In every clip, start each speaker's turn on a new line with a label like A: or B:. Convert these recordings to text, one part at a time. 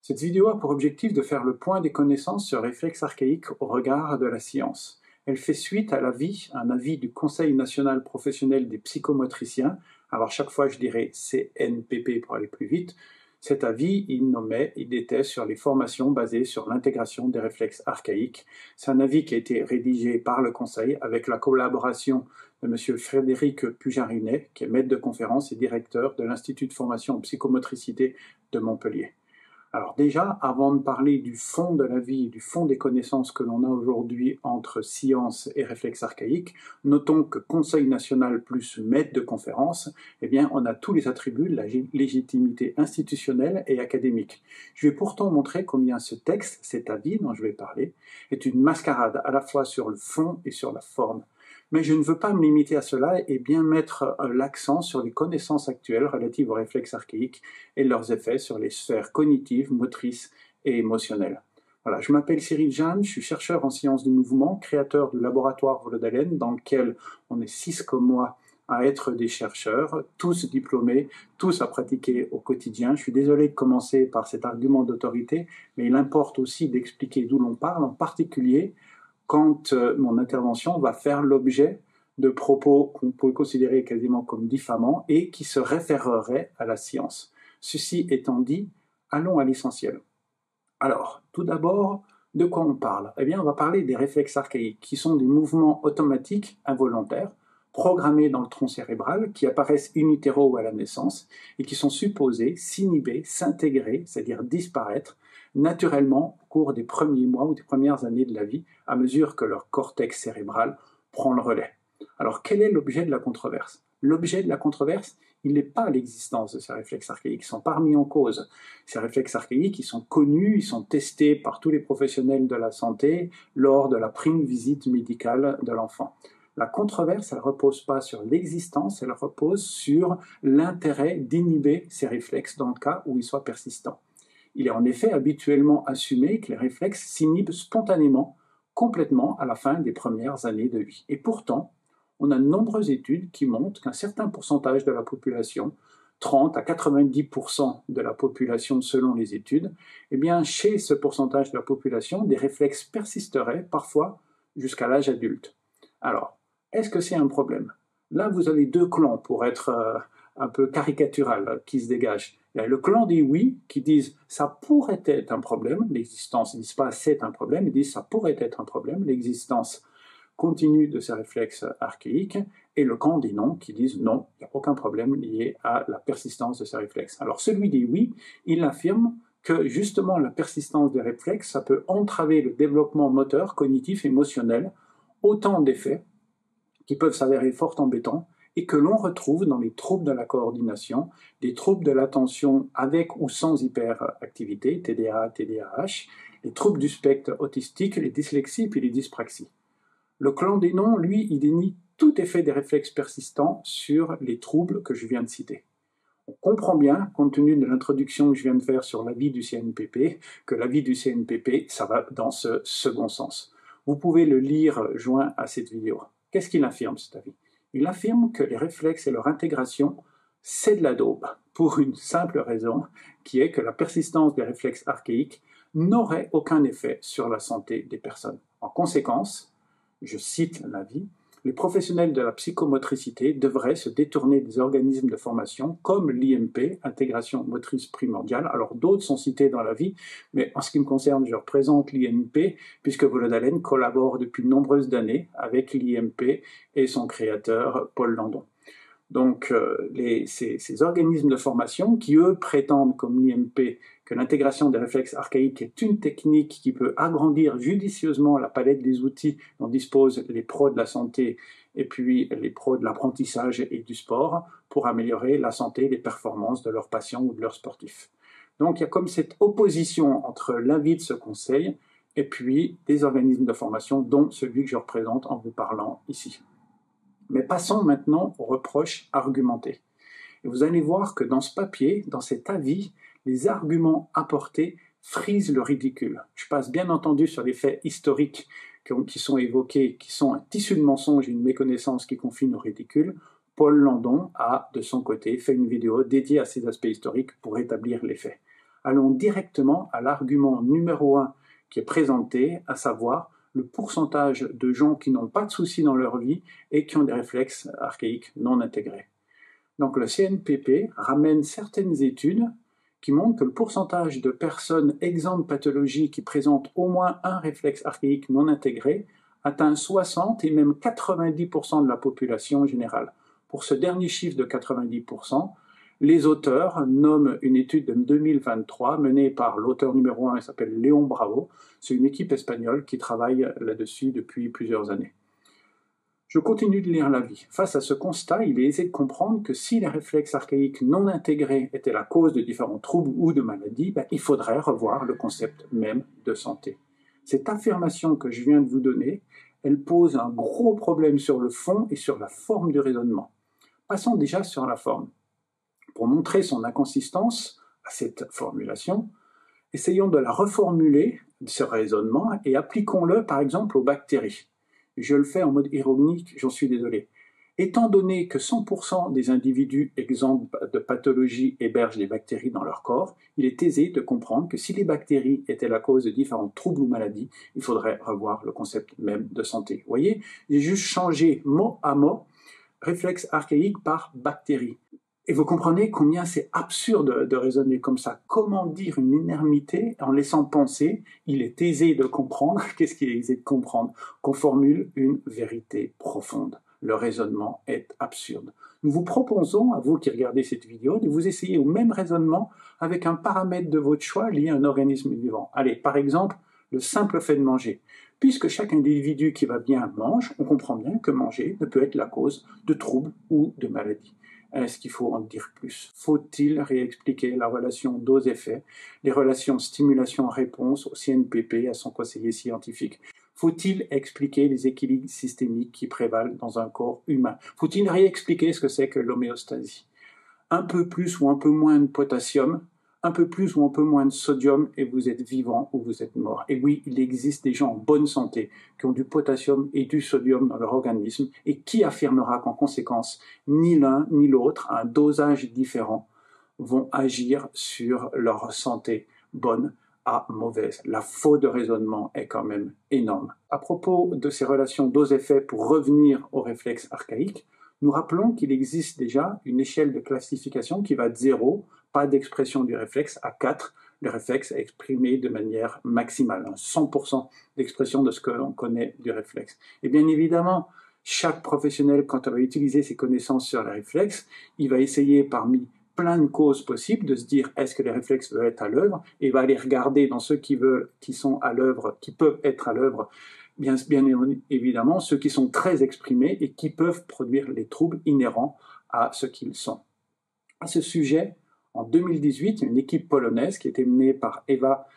A: Cette vidéo a pour objectif de faire le point des connaissances sur les réflexes archaïques au regard de la science. Elle fait suite à un avis du Conseil national professionnel des psychomotriciens. Alors chaque fois je dirais CNPP pour aller plus vite. Cet avis, il était sur les formations basées sur l'intégration des réflexes archaïques. C'est un avis qui a été rédigé par le Conseil avec la collaboration de M. Frédéric Pujarinet, qui est maître de conférence et directeur de l'Institut de formation en psychomotricité de Montpellier. Alors déjà, avant de parler du fond de la vie, du fond des connaissances que l'on a aujourd'hui entre science et réflexes archaïques, notons que Conseil national plus maître de conférence, eh bien, on a tous les attributs de la légitimité institutionnelle et académique. Je vais pourtant montrer combien ce texte, cet avis dont je vais parler, est une mascarade à la fois sur le fond et sur la forme. Mais je ne veux pas me limiter à cela et bien mettre l'accent sur les connaissances actuelles relatives aux réflexes archaïques et leurs effets sur les sphères cognitives, motrices et émotionnelles. Voilà, je m'appelle Cyril Jeanne, je suis chercheur en sciences du mouvement, créateur du laboratoire Volodalen, dans lequel on est 6 comme moi à être des chercheurs, tous diplômés, tous à pratiquer au quotidien. Je suis désolé de commencer par cet argument d'autorité, mais il importe aussi d'expliquer d'où l'on parle, en particulier quand mon intervention va faire l'objet de propos qu'on peut considérer quasiment comme diffamants et qui se référeraient à la science. Ceci étant dit, allons à l'essentiel. Alors, tout d'abord, de quoi on parle? Eh bien, on va parler des réflexes archaïques, qui sont des mouvements automatiques involontaires, programmés dans le tronc cérébral, qui apparaissent in utero à la naissance, et qui sont supposés s'inhiber, s'intégrer, c'est-à-dire disparaître, naturellement au cours des premiers mois ou des premières années de la vie, à mesure que leur cortex cérébral prend le relais. Alors, quel est l'objet de la controverse? L'objet de la controverse, il n'est pas l'existence de ces réflexes archaïques, ils ne sont pas remis en cause. Ces réflexes archaïques, ils sont connus, ils sont testés par tous les professionnels de la santé lors de la prime visite médicale de l'enfant. La controverse, elle ne repose pas sur l'existence, elle repose sur l'intérêt d'inhiber ces réflexes dans le cas où ils soient persistants. Il est en effet habituellement assumé que les réflexes s'inhibent spontanément, complètement à la fin des premières années de vie. Et pourtant, on a de nombreuses études qui montrent qu'un certain pourcentage de la population, 30 à 90% de la population selon les études, eh bien, chez ce pourcentage de la population, des réflexes persisteraient parfois jusqu'à l'âge adulte. Alors, est-ce que c'est un problème? Là, vous avez deux clans pour être un peu caricatural qui se dégagent. Il y a le clan des oui qui disent ça pourrait être un problème, l'existence, ils ne disent pas c'est un problème, ils disent ça pourrait être un problème, l'existence continue de ces réflexes archaïques, et le camp des non qui disent non, il n'y a aucun problème lié à la persistance de ces réflexes. Alors celui des oui, il affirme que justement la persistance des réflexes, ça peut entraver le développement moteur, cognitif, émotionnel, autant d'effets qui peuvent s'avérer fort embêtants et que l'on retrouve dans les troubles de la coordination, des troubles de l'attention avec ou sans hyperactivité, TDA, TDAH, les troubles du spectre autistique, les dyslexies et les dyspraxies. Le clan des non, lui, il dénie tout effet des réflexes persistants sur les troubles que je viens de citer. On comprend bien, compte tenu de l'introduction que je viens de faire sur l'avis du CNPP, que l'avis du CNPP, ça va dans ce second sens. Vous pouvez le lire joint à cette vidéo. Qu'est-ce qu'il affirme, cet avis? Il affirme que les réflexes et leur intégration, c'est de la daube, pour une simple raison, qui est que la persistance des réflexes archaïques n'aurait aucun effet sur la santé des personnes. En conséquence, je cite l'avis, les professionnels de la psychomotricité devraient se détourner des organismes de formation comme l'IMP, intégration motrice primordiale. Alors d'autres sont cités dans l'avis, mais en ce qui me concerne, je représente l'IMP puisque Volodalen collabore depuis de nombreuses années avec l'IMP et son créateur Paul Landon. Donc ces organismes de formation qui, eux, prétendent, comme l'IMP, que l'intégration des réflexes archaïques est une technique qui peut agrandir judicieusement la palette des outils dont disposent les pros de la santé et puis les pros de l'apprentissage et du sport pour améliorer la santé et les performances de leurs patients ou de leurs sportifs. Donc il y a comme cette opposition entre l'avis de ce conseil et puis des organismes de formation, dont celui que je représente en vous parlant ici. Mais passons maintenant aux reproches argumentés. Et vous allez voir que dans ce papier, dans cet avis, les arguments apportés frisent le ridicule. Je passe bien entendu sur les faits historiques qui sont évoqués, qui sont un tissu de mensonges et une méconnaissance qui confine au ridicule. Paul Landon a, de son côté, fait une vidéo dédiée à ces aspects historiques pour établir les faits. Allons directement à l'argument numéro 1 qui est présenté, à savoir le pourcentage de gens qui n'ont pas de soucis dans leur vie et qui ont des réflexes archaïques non intégrés. Donc le CNPP ramène certaines études qui montrent que le pourcentage de personnes exemptes de pathologie qui présentent au moins un réflexe archaïque non intégré atteint 60 et même 90% de la population générale. Pour ce dernier chiffre de 90%, les auteurs nomment une étude de 2023 menée par l'auteur numéro 1, il s'appelle Léon Bravo. C'est une équipe espagnole qui travaille là-dessus depuis plusieurs années. Je continue de lire l'avis. Face à ce constat, il est aisé de comprendre que si les réflexes archaïques non intégrés étaient la cause de différents troubles ou de maladies, il faudrait revoir le concept même de santé. Cette affirmation que je viens de vous donner, elle pose un gros problème sur le fond et sur la forme du raisonnement. Passons déjà sur la forme. Pour montrer son inconsistance à cette formulation, essayons de la reformuler, ce raisonnement, et appliquons-le par exemple aux bactéries. Je le fais en mode ironique, j'en suis désolé. Étant donné que 100% des individus exempts de pathologie hébergent des bactéries dans leur corps, il est aisé de comprendre que si les bactéries étaient la cause de différents troubles ou maladies, il faudrait revoir le concept même de santé. Vous voyez, j'ai juste changé mot à mot réflexe archaïque par bactérie. Et vous comprenez combien c'est absurde de raisonner comme ça. Comment dire une énormité en laissant penser, il est aisé de comprendre, qu'est-ce qui est aisé de comprendre? Qu'on formule une vérité profonde. Le raisonnement est absurde. Nous vous proposons, à vous qui regardez cette vidéo, de vous essayer au même raisonnement avec un paramètre de votre choix lié à un organisme vivant. Allez, par exemple, le simple fait de manger. Puisque chaque individu qui va bien mange, on comprend bien que manger ne peut être la cause de troubles ou de maladies. Est-ce qu'il faut en dire plus? Faut-il réexpliquer la relation dose-effet, les relations stimulation-réponse au CNPP, à son conseiller scientifique? Faut-il expliquer les équilibres systémiques qui prévalent dans un corps humain? Faut-il réexpliquer ce que c'est que l'homéostasie? Un peu plus ou un peu moins de potassium, un peu plus ou un peu moins de sodium et vous êtes vivant ou vous êtes mort. Et oui, il existe des gens en bonne santé qui ont du potassium et du sodium dans leur organisme et qui affirmera qu'en conséquence, ni l'un ni l'autre, à un dosage différent, vont agir sur leur santé bonne à mauvaise. La faute de raisonnement est quand même énorme. À propos de ces relations dose-effet, pour revenir au réflexe archaïque, nous rappelons qu'il existe déjà une échelle de classification qui va de 0, pas d'expression du réflexe, à 4, le réflexe est exprimé de manière maximale, 100% d'expression de ce que l'on connaît du réflexe. Et bien évidemment, chaque professionnel, quand on va utiliser ses connaissances sur les réflexes, il va essayer parmi plein de causes possibles de se dire est-ce que les réflexes veulent être à l'œuvre, et va aller regarder dans ceux qui sont à l'œuvre, qui peuvent être à l'œuvre, bien évidemment ceux qui sont très exprimés et qui peuvent produire les troubles inhérents à ce qu'ils sont. À ce sujet, en 2018, il y a une équipe polonaise qui était menée par Eva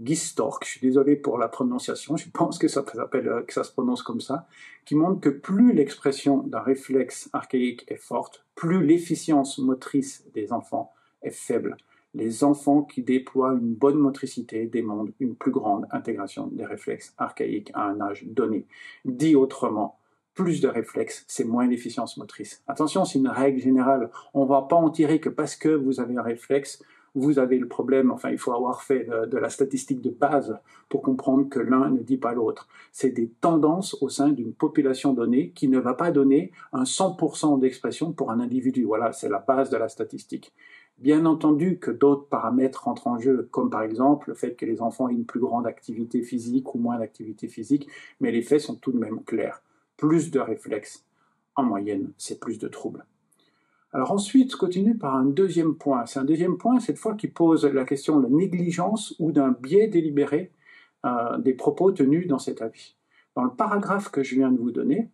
A: Gistork, je suis désolé pour la prononciation, je pense que ça se prononce comme ça, qui montre que plus l'expression d'un réflexe archaïque est forte, plus l'efficience motrice des enfants est faible. Les enfants qui déploient une bonne motricité démontrent une plus grande intégration des réflexes archaïques à un âge donné. Dit autrement, plus de réflexes, c'est moins d'efficience motrice. Attention, c'est une règle générale. On ne va pas en tirer que parce que vous avez un réflexe, vous avez le problème. Enfin, il faut avoir fait de la statistique de base pour comprendre que l'un ne dit pas l'autre. C'est des tendances au sein d'une population donnée qui ne va pas donner un 100% d'expression pour un individu. Voilà, c'est la base de la statistique. Bien entendu que d'autres paramètres rentrent en jeu, comme par exemple le fait que les enfants aient une plus grande activité physique ou moins d'activité physique, mais les faits sont tout de même clairs. Plus de réflexes, en moyenne, c'est plus de troubles. Alors ensuite, je continue par un deuxième point. C'est un deuxième point, cette fois, qui pose la question de la négligence ou d'un biais délibéré des propos tenus dans cet avis. Dans le paragraphe que je viens de vous donner,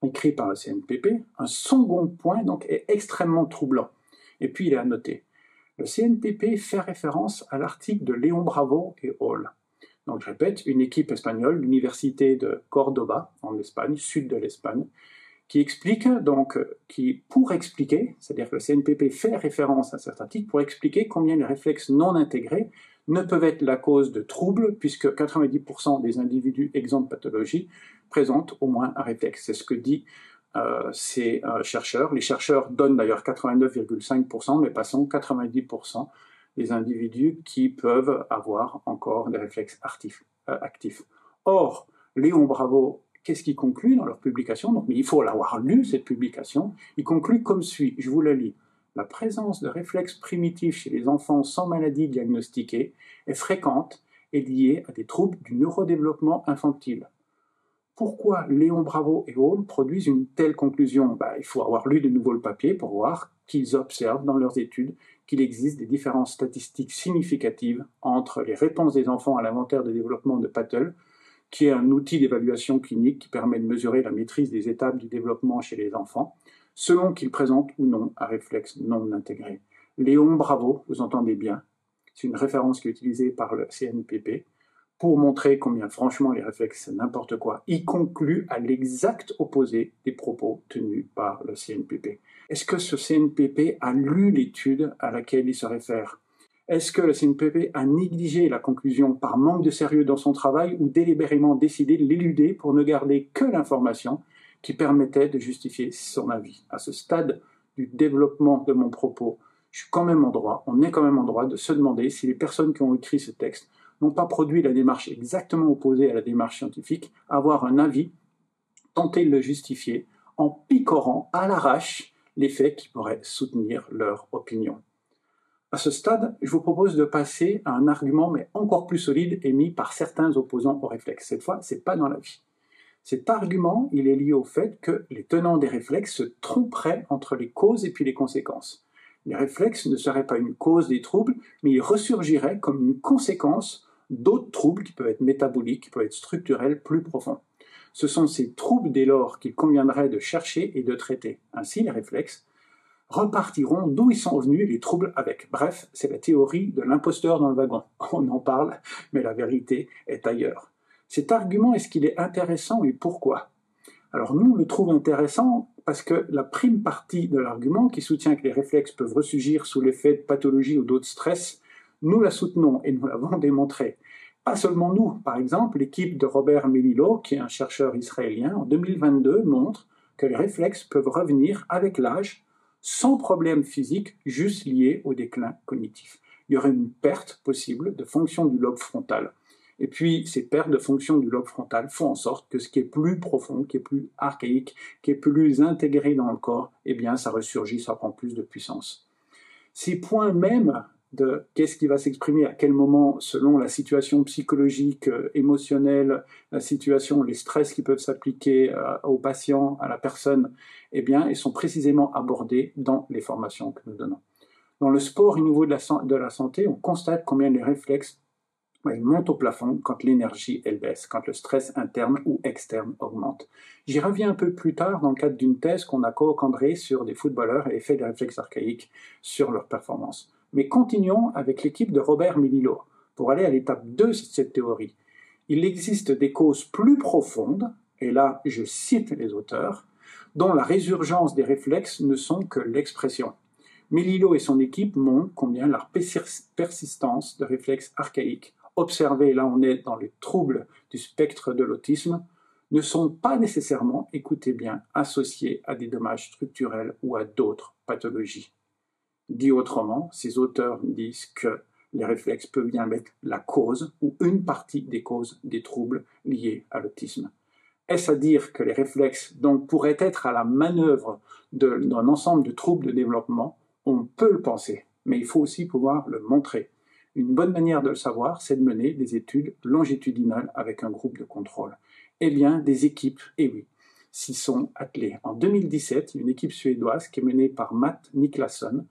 A: écrit par le CNPP, un second point donc, est extrêmement troublant. Et puis il est à noter. Le CNPP fait référence à l'article de Léon Bravo et Hall. Donc je répète, une équipe espagnole, l'université de Cordoba, en Espagne, sud de l'Espagne, qui explique donc, pour expliquer, c'est-à-dire que le CNPP fait référence à cet article pour expliquer combien les réflexes non intégrés ne peuvent être la cause de troubles, puisque 90% des individus exempts de pathologie présentent au moins un réflexe. C'est ce que dit ces chercheurs. Les chercheurs donnent d'ailleurs 89,5%, mais passons 90%. des individus qui peuvent avoir encore des réflexes actifs. Or, Léon Bravo, qu'est-ce qu'il conclut dans leur publication? Donc, il faut l'avoir lu, cette publication. Il conclut comme suit, je vous la lis. La présence de réflexes primitifs chez les enfants sans maladie diagnostiquée est fréquente et liée à des troubles du neurodéveloppement infantile. Pourquoi Léon Bravo et Hall produisent une telle conclusion? Il faut avoir lu de nouveau le papier pour voir qu'ils observent dans leurs études qu'il existe des différences statistiques significatives entre les réponses des enfants à l'inventaire de développement de Pattle, qui est un outil d'évaluation clinique qui permet de mesurer la maîtrise des étapes du développement chez les enfants, selon qu'ils présentent ou non un réflexe non intégré. Léon Bravo, vous entendez bien, c'est une référence qui est utilisée par le CNPP, pour montrer combien franchement les réflexes c'est n'importe quoi. Il conclut à l'exact opposé des propos tenus par le CNPP. Est-ce que ce CNPP a lu l'étude à laquelle il se réfère? Est-ce que le CNPP a négligé la conclusion par manque de sérieux dans son travail ou délibérément décidé de l'éluder pour ne garder que l'information qui permettait de justifier son avis? À ce stade du développement de mon propos, on est quand même en droit de se demander si les personnes qui ont écrit ce texte n'ont pas produit la démarche exactement opposée à la démarche scientifique, avoir un avis, tenter de le justifier en picorant à l'arrache les faits qui pourraient soutenir leur opinion. À ce stade, je vous propose de passer à un argument mais encore plus solide émis par certains opposants au réflexe. Cette fois, c'est pas dans la vie. Cet argument, il est lié au fait que les tenants des réflexes se tromperaient entre les causes et puis les conséquences. Les réflexes ne seraient pas une cause des troubles, mais ils ressurgiraient comme une conséquence d'autres troubles qui peuvent être métaboliques, qui peuvent être structurels, plus profonds. Ce sont ces troubles dès lors qu'il conviendrait de chercher et de traiter. Ainsi, les réflexes repartiront d'où ils sont revenus et les troubles avec. Bref, c'est la théorie de l'imposteur dans le wagon. On en parle, mais la vérité est ailleurs. Cet argument, est-ce qu'il est intéressant et pourquoi? Alors nous, on le trouve intéressant parce que la prime partie de l'argument qui soutient que les réflexes peuvent ressurgir sous l'effet de pathologie ou d'autres stress, nous la soutenons et nous l'avons démontré. Pas seulement nous, par exemple, l'équipe de Robert Melillo, qui est un chercheur israélien, en 2022 montre que les réflexes peuvent revenir avec l'âge sans problème physique, juste lié au déclin cognitif. Il y aurait une perte possible de fonction du lobe frontal. Et puis, ces pertes de fonction du lobe frontal font en sorte que ce qui est plus profond, qui est plus archaïque, qui est plus intégré dans le corps, ça ressurgit, ça prend plus de puissance. Ces points mêmes de qu'est-ce qui va s'exprimer à quel moment selon la situation psychologique, émotionnelle, la situation, les stress qui peuvent s'appliquer au patient, à la personne, ils sont précisément abordés dans les formations que nous donnons. Dans le sport au niveau de la santé, on constate combien les réflexes montent au plafond quand l'énergie elle baisse, quand le stress interne ou externe augmente. J'y reviens un peu plus tard dans le cadre d'une thèse qu'on a co-encadrée sur des footballeurs et l'effet des réflexes archaïques sur leur performance. Mais continuons avec l'équipe de Robert Melillo pour aller à l'étape 2 de cette théorie. Il existe des causes plus profondes, et là je cite les auteurs, dont la résurgence des réflexes ne sont que l'expression. Melillo et son équipe montrent combien la persistance de réflexes archaïques observés, là on est dans les troubles du spectre de l'autisme, ne sont pas nécessairement, écoutez bien, associés à des dommages structurels ou à d'autres pathologies. Dit autrement, ces auteurs disent que les réflexes peuvent bien être la cause ou une partie des causes des troubles liés à l'autisme. Est-ce à dire que les réflexes donc pourraient être à la manœuvre d'un ensemble de troubles de développement? On peut le penser, mais il faut aussi pouvoir le montrer. Une bonne manière de le savoir, c'est de mener des études longitudinales avec un groupe de contrôle. Des équipes, s'y sont attelées. En 2017, une équipe suédoise qui est menée par Matt Niklasson,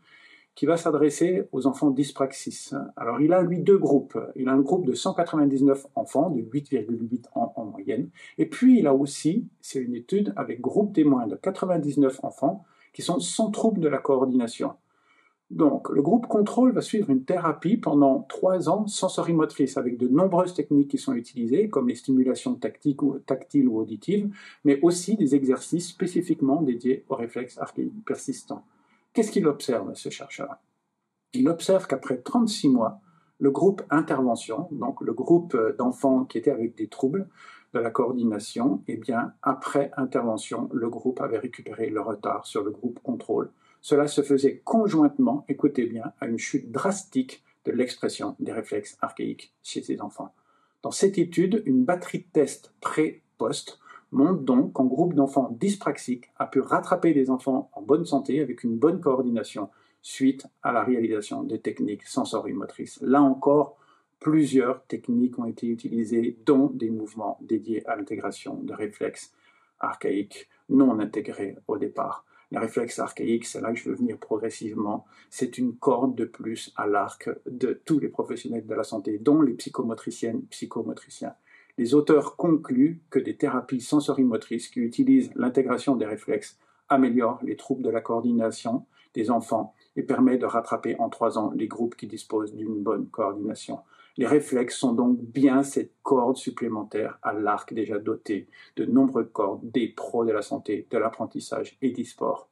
A: qui va s'adresser aux enfants dyspraxis. Alors, il a, lui, deux groupes. Il a un groupe de 199 enfants, de 8,8 ans en moyenne. Et puis, il a aussi, c'est une étude avec groupe témoin de 99 enfants qui sont sans trouble de la coordination. Donc, le groupe contrôle va suivre une thérapie pendant 3 ans sensorimotrice avec de nombreuses techniques qui sont utilisées, comme les stimulations tactiles ou auditives, mais aussi des exercices spécifiquement dédiés aux réflexes archaïques persistants. Qu'est-ce qu'il observe, ce chercheur? Il observe qu'après 36 mois, le groupe intervention, donc le groupe d'enfants qui étaient avec des troubles de la coordination, après intervention, le groupe avait récupéré le retard sur le groupe contrôle. Cela se faisait conjointement, écoutez bien, à une chute drastique de l'expression des réflexes archaïques chez ces enfants. Dans cette étude, une batterie de tests pré-post montre donc qu'un groupe d'enfants dyspraxiques a pu rattraper des enfants en bonne santé avec une bonne coordination suite à la réalisation de techniques sensorimotrices. Là encore, plusieurs techniques ont été utilisées, dont des mouvements dédiés à l'intégration de réflexes archaïques non intégrés au départ. Les réflexes archaïques, c'est là que je veux venir progressivement, c'est une corde de plus à l'arc de tous les professionnels de la santé, dont les psychomotriciennes, psychomotriciens. Les auteurs concluent que des thérapies sensorimotrices qui utilisent l'intégration des réflexes améliorent les troubles de la coordination des enfants et permettent de rattraper en 3 ans les groupes qui disposent d'une bonne coordination. Les réflexes sont donc bien cette corde supplémentaire à l'arc déjà doté de nombreuses cordes des pros de la santé, de l'apprentissage et du sport.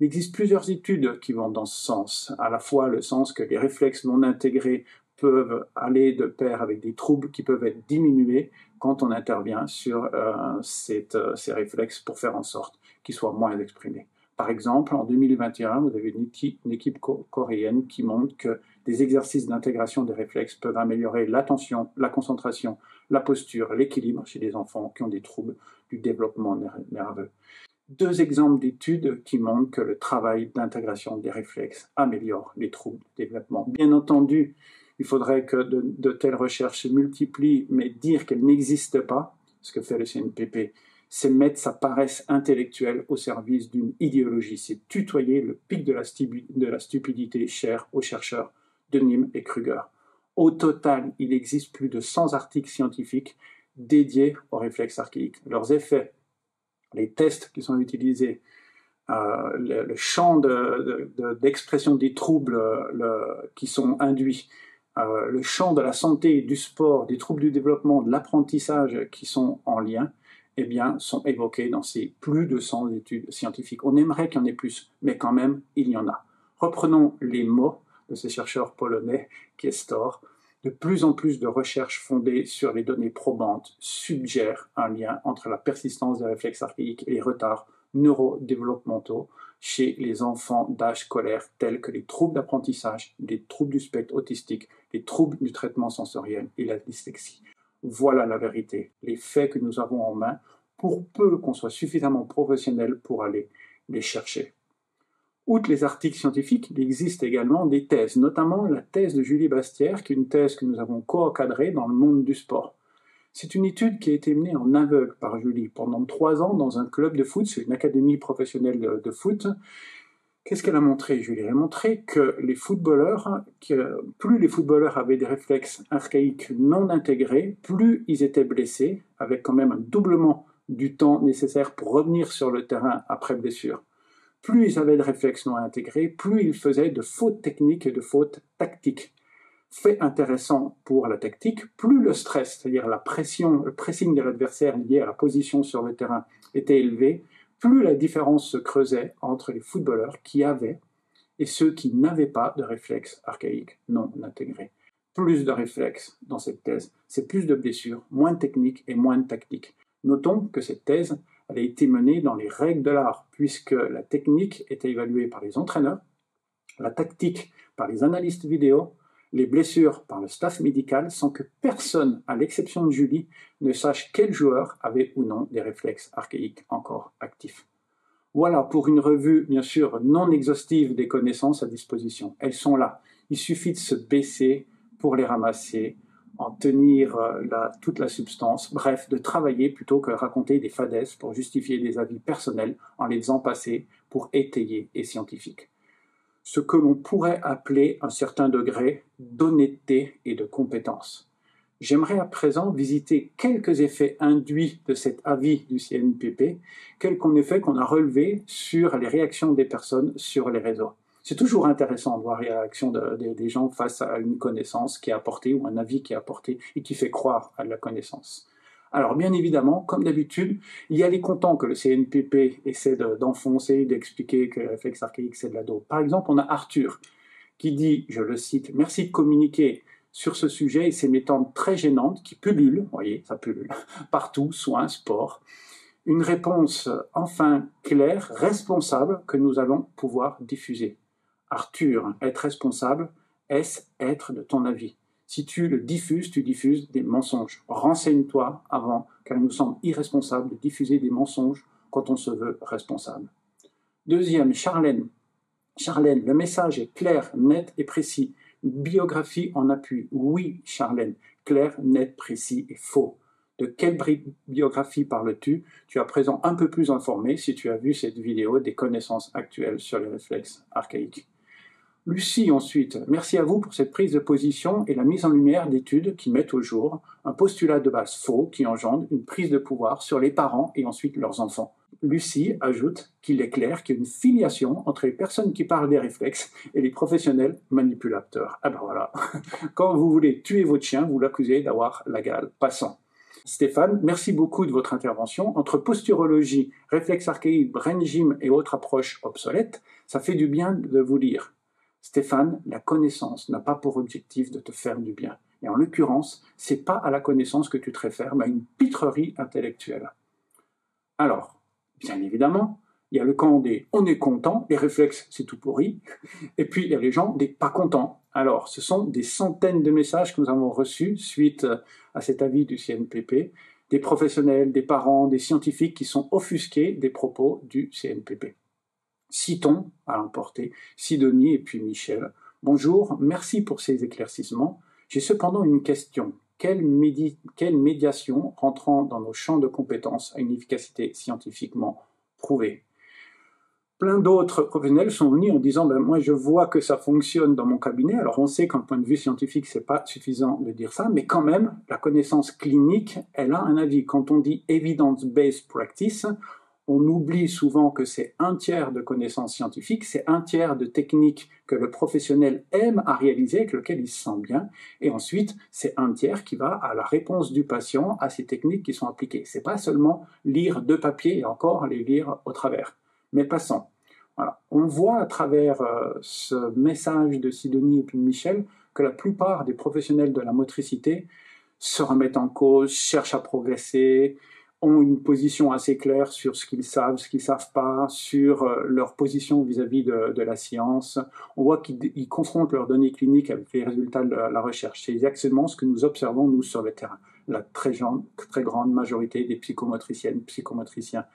A: Il existe plusieurs études qui vont dans ce sens, à la fois le sens que les réflexes non intégrés peuvent aller de pair avec des troubles qui peuvent être diminués quand on intervient sur ces réflexes pour faire en sorte qu'ils soient moins exprimés. Par exemple, en 2021, vous avez une équipe coréenne qui montre que des exercices d'intégration des réflexes peuvent améliorer l'attention, la concentration, la posture, l'équilibre chez les enfants qui ont des troubles du développement nerveux. 2 exemples d'études qui montrent que le travail d'intégration des réflexes améliore les troubles du développement. Bien entendu, il faudrait que de telles recherches se multiplient, mais dire qu'elles n'existent pas, ce que fait le CNPP, c'est mettre sa paresse intellectuelle au service d'une idéologie, c'est tutoyer le pic de la stupidité cher aux chercheurs de Nîmes et Kruger. Au total, il existe plus de 100 articles scientifiques dédiés aux réflexes archaïques. Leurs effets, les tests qui sont utilisés, le champ d'expression des troubles qui sont induits, le champ de la santé, du sport, des troubles du développement, de l'apprentissage qui sont en lien, eh bien, sont évoqués dans ces plus de 100 études scientifiques. On aimerait qu'il y en ait plus, mais quand même, il y en a. Reprenons les mots de ces chercheurs polonais, Kiestor. De plus en plus de recherches fondées sur les données probantes suggèrent un lien entre la persistance des réflexes archaïques et les retards neurodéveloppementaux chez les enfants d'âge scolaire tels que les troubles d'apprentissage, les troubles du spectre autistique, les troubles du traitement sensoriel et la dyslexie. Voilà la vérité, les faits que nous avons en main, pour peu qu'on soit suffisamment professionnel pour aller les chercher. Outre les articles scientifiques, il existe également des thèses, notamment la thèse de Julie Bastière, qui est une thèse que nous avons co-encadrée dans le monde du sport. C'est une étude qui a été menée en aveugle par Julie pendant 3 ans dans un club de foot, c'est une académie professionnelle de foot. Qu'est-ce qu'elle a montré, Julie? Elle a montré que plus les footballeurs avaient des réflexes archaïques non intégrés, plus ils étaient blessés, avec quand même un doublement du temps nécessaire pour revenir sur le terrain après blessure. Plus ils avaient de réflexes non intégrés, plus ils faisaient de fautes techniques et de fautes tactiques. Fait intéressant pour la tactique, plus le stress, c'est-à-dire la pression, le pressing de l'adversaire lié à la position sur le terrain était élevé, plus la différence se creusait entre les footballeurs qui avaient et ceux qui n'avaient pas de réflexes archaïques non intégrés. Plus de réflexes dans cette thèse, c'est plus de blessures, moins de technique et moins de tactique. Notons que cette thèse elle a été menée dans les règles de l'art, puisque la technique était évaluée par les entraîneurs, la tactique par les analystes vidéo, les blessures par le staff médical, sans que personne, à l'exception de Julie, ne sache quel joueur avait ou non des réflexes archaïques encore actifs. Voilà pour une revue, bien sûr, non exhaustive des connaissances à disposition. Elles sont là. Il suffit de se baisser pour les ramasser, en tenir toute la substance, bref, de travailler plutôt que raconter des fadaises pour justifier des avis personnels en les faisant passer pour étayés et scientifiques. Ce que l'on pourrait appeler un certain degré d'honnêteté et de compétence. J'aimerais à présent visiter quelques effets induits de cet avis du CNPP, quelques effets qu'on a relevés sur les réactions des personnes sur les réseaux. C'est toujours intéressant de voir les réactions des gens face à une connaissance qui est apportée ou un avis qui est apporté et qui fait croire à la connaissance. Alors bien évidemment, comme d'habitude, il y a les contents que le CNPP essaie d'enfoncer, d'expliquer que le réflexe archaïque c'est de la dope. Par exemple, on a Arthur qui dit, je le cite, « Merci de communiquer sur ce sujet et ces méthodes très gênantes qui pullulent, vous voyez, ça pullule, partout, soins, sport. Une réponse enfin claire, responsable, que nous allons pouvoir diffuser. » Arthur, être responsable, Est-ce être de ton avis? Si tu le diffuses, tu diffuses des mensonges. Renseigne-toi avant, car il nous semble irresponsable de diffuser des mensonges quand on se veut responsable. Deuxième, Charlène. Charlène, le message est clair, net et précis. Biographie en appui. Oui, Charlène, clair, net, précis et faux. De quelle biographie parles-tu? Tu es à présent un peu plus informé si tu as vu cette vidéo des connaissances actuelles sur les réflexes archaïques. Lucie, ensuite, merci à vous pour cette prise de position et la mise en lumière d'études qui mettent au jour un postulat de base faux qui engendre une prise de pouvoir sur les parents et ensuite leurs enfants. Lucie ajoute qu'il est clair qu'il y a une filiation entre les personnes qui parlent des réflexes et les professionnels manipulateurs. Ah ben voilà, quand vous voulez tuer votre chien, vous l'accusez d'avoir la gale. Passons. Stéphane, merci beaucoup de votre intervention. Entre posturologie, réflexe archaïque, brain gym et autres approches obsolètes, ça fait du bien de vous lire. Stéphane, la connaissance n'a pas pour objectif de te faire du bien. Et en l'occurrence, c'est pas à la connaissance que tu te réfères, mais à une pitrerie intellectuelle. Alors, bien évidemment, il y a le camp des « on est content », les réflexes, c'est tout pourri, et puis il y a les gens des « pas contents ». Alors, ce sont des centaines de messages que nous avons reçus suite à cet avis du CNPP, des professionnels, des parents, des scientifiques qui sont offusqués des propos du CNPP. Citons, à l'emporter, Sidonie et puis Michel. Bonjour, merci pour ces éclaircissements. J'ai cependant une question. Quelle médiation rentrant dans nos champs de compétences a une efficacité scientifiquement prouvée? Plein d'autres professionnels sont venus en disant moi je vois que ça fonctionne dans mon cabinet. Alors on sait qu'un point de vue scientifique c'est pas suffisant de dire ça, mais quand même la connaissance clinique elle a un avis. Quand on dit evidence-based practice, on oublie souvent que c'est un tiers de connaissances scientifiques, c'est un tiers de techniques que le professionnel aime à réaliser, avec lequel il se sent bien, et ensuite c'est un tiers qui va à la réponse du patient à ces techniques qui sont appliquées. C'est pas seulement lire deux papiers et encore les lire au travers. Mais passons. Voilà. On voit à travers ce message de Sidonie et puis de Michel que la plupart des professionnels de la motricité se remettent en cause, cherchent à progresser, ont une position assez claire sur ce qu'ils savent pas, sur leur position vis-à-vis de la science. On voit qu'ils confrontent leurs données cliniques avec les résultats de la recherche. C'est exactement ce que nous observons, nous, sur le terrain. La très grande majorité des psychomotriciennes, psychomotriciens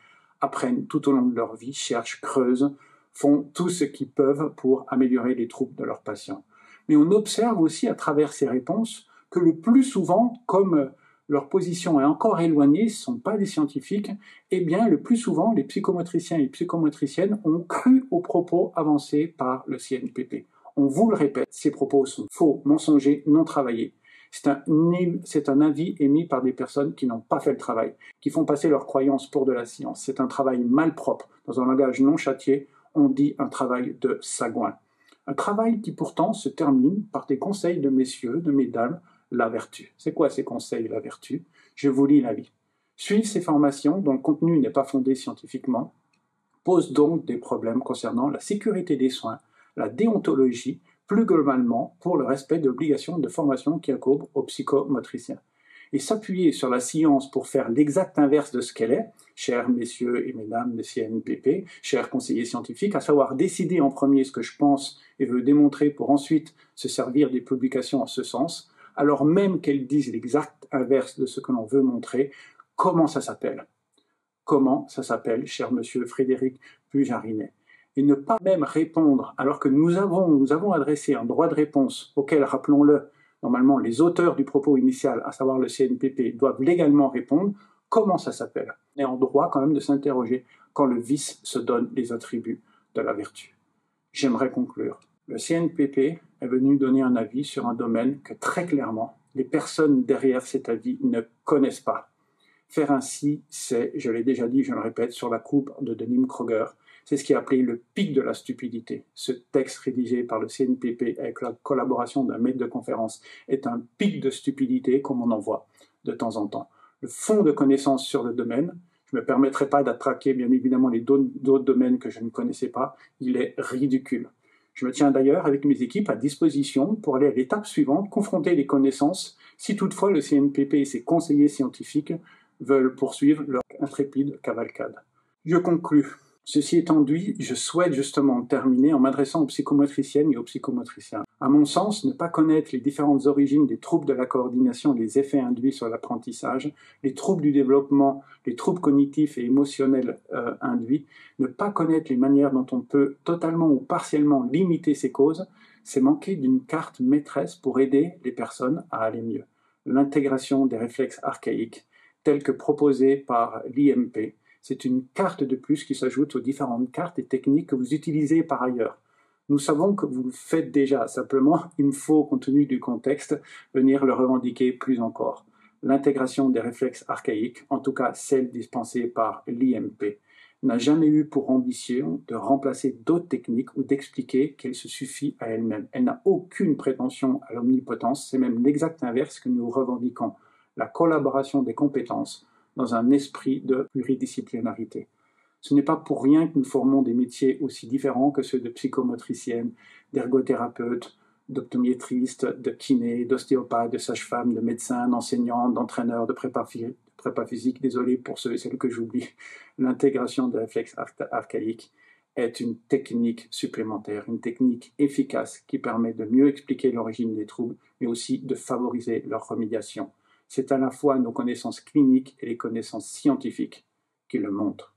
A: apprennent tout au long de leur vie, cherchent, creusent, font tout ce qu'ils peuvent pour améliorer les troubles de leurs patients. Mais on observe aussi à travers ces réponses que le plus souvent, comme leur position est encore éloignée, ce ne sont pas des scientifiques, eh bien, le plus souvent, les psychomotriciens et psychomotriciennes ont cru aux propos avancés par le CNPP. On vous le répète, ces propos sont faux, mensongers, non travaillés. C'est un avis émis par des personnes qui n'ont pas fait le travail, qui font passer leurs croyances pour de la science. C'est un travail malpropre. Dans un langage non châtié, on dit un travail de sagouin. Un travail qui pourtant se termine par des conseils de messieurs, de mesdames, la vertu. C'est quoi ces conseils, la vertu? Je vous lis l'avis. Suivre ces formations dont le contenu n'est pas fondé scientifiquement pose donc des problèmes concernant la sécurité des soins, la déontologie, plus globalement pour le respect de l'obligation de formation qui incombe aux psychomotriciens. Et s'appuyer sur la science pour faire l'exact inverse de ce qu'elle est, chers messieurs et mesdames de CNPP, chers conseillers scientifiques, à savoir décider en premier ce que je pense et veux démontrer pour ensuite se servir des publications en ce sens, alors même qu'elles disent l'exact inverse de ce que l'on veut montrer, comment ça s'appelle? Comment ça s'appelle, cher monsieur Frédéric Pujarinet? Et ne pas même répondre, alors que nous avons adressé un droit de réponse auquel, rappelons-le, normalement les auteurs du propos initial, à savoir le CNPP, doivent légalement répondre, comment ça s'appelle? On est en droit quand même de s'interroger quand le vice se donne les attributs de la vertu. J'aimerais conclure. Le CNPP est venu donner un avis sur un domaine que très clairement, les personnes derrière cet avis ne connaissent pas. Faire ainsi, c'est, je l'ai déjà dit, je le répète, sur la coupe de Denim Kroger, c'est ce qui est appelé le pic de la stupidité. Ce texte rédigé par le CNPP avec la collaboration d'un maître de conférence est un pic de stupidité comme on en voit de temps en temps. Le fond de connaissances sur le domaine, je ne me permettrai pas d'attraquer bien évidemment les d'autres domaines que je ne connaissais pas, il est ridicule. Je me tiens d'ailleurs avec mes équipes à disposition pour aller à l'étape suivante, confronter les connaissances, si toutefois le CNPP et ses conseillers scientifiques veulent poursuivre leur intrépide cavalcade. Je conclus. Ceci étant dit, je souhaite justement terminer en m'adressant aux psychomotriciennes et aux psychomotriciens. À mon sens, ne pas connaître les différentes origines des troubles de la coordination et les effets induits sur l'apprentissage, les troubles du développement, les troubles cognitifs et émotionnels induits, ne pas connaître les manières dont on peut totalement ou partiellement limiter ces causes, c'est manquer d'une carte maîtresse pour aider les personnes à aller mieux. L'intégration des réflexes archaïques, telle que proposée par l'IMP, c'est une carte de plus qui s'ajoute aux différentes cartes et techniques que vous utilisez par ailleurs. Nous savons que vous le faites déjà, simplement, il me faut, compte tenu du contexte, venir le revendiquer plus encore. L'intégration des réflexes archaïques, en tout cas celle dispensée par l'IMP, n'a jamais eu pour ambition de remplacer d'autres techniques ou d'expliquer qu'elle se suffit à elle-même. Elle n'a aucune prétention à l'omnipotence, c'est même l'exact inverse que nous revendiquons, la collaboration des compétences dans un esprit de pluridisciplinarité. Ce n'est pas pour rien que nous formons des métiers aussi différents que ceux de psychomotricienne, d'ergothérapeute, d'optométriste, de kiné, d'ostéopathe, de sage-femme, de médecin, d'enseignant, d'entraîneur, de prépa physique. Désolé pour ceux et celles que j'oublie. L'intégration des réflexes archaïques est une technique supplémentaire, une technique efficace qui permet de mieux expliquer l'origine des troubles, mais aussi de favoriser leur remédiation. C'est à la fois nos connaissances cliniques et les connaissances scientifiques qui le montrent.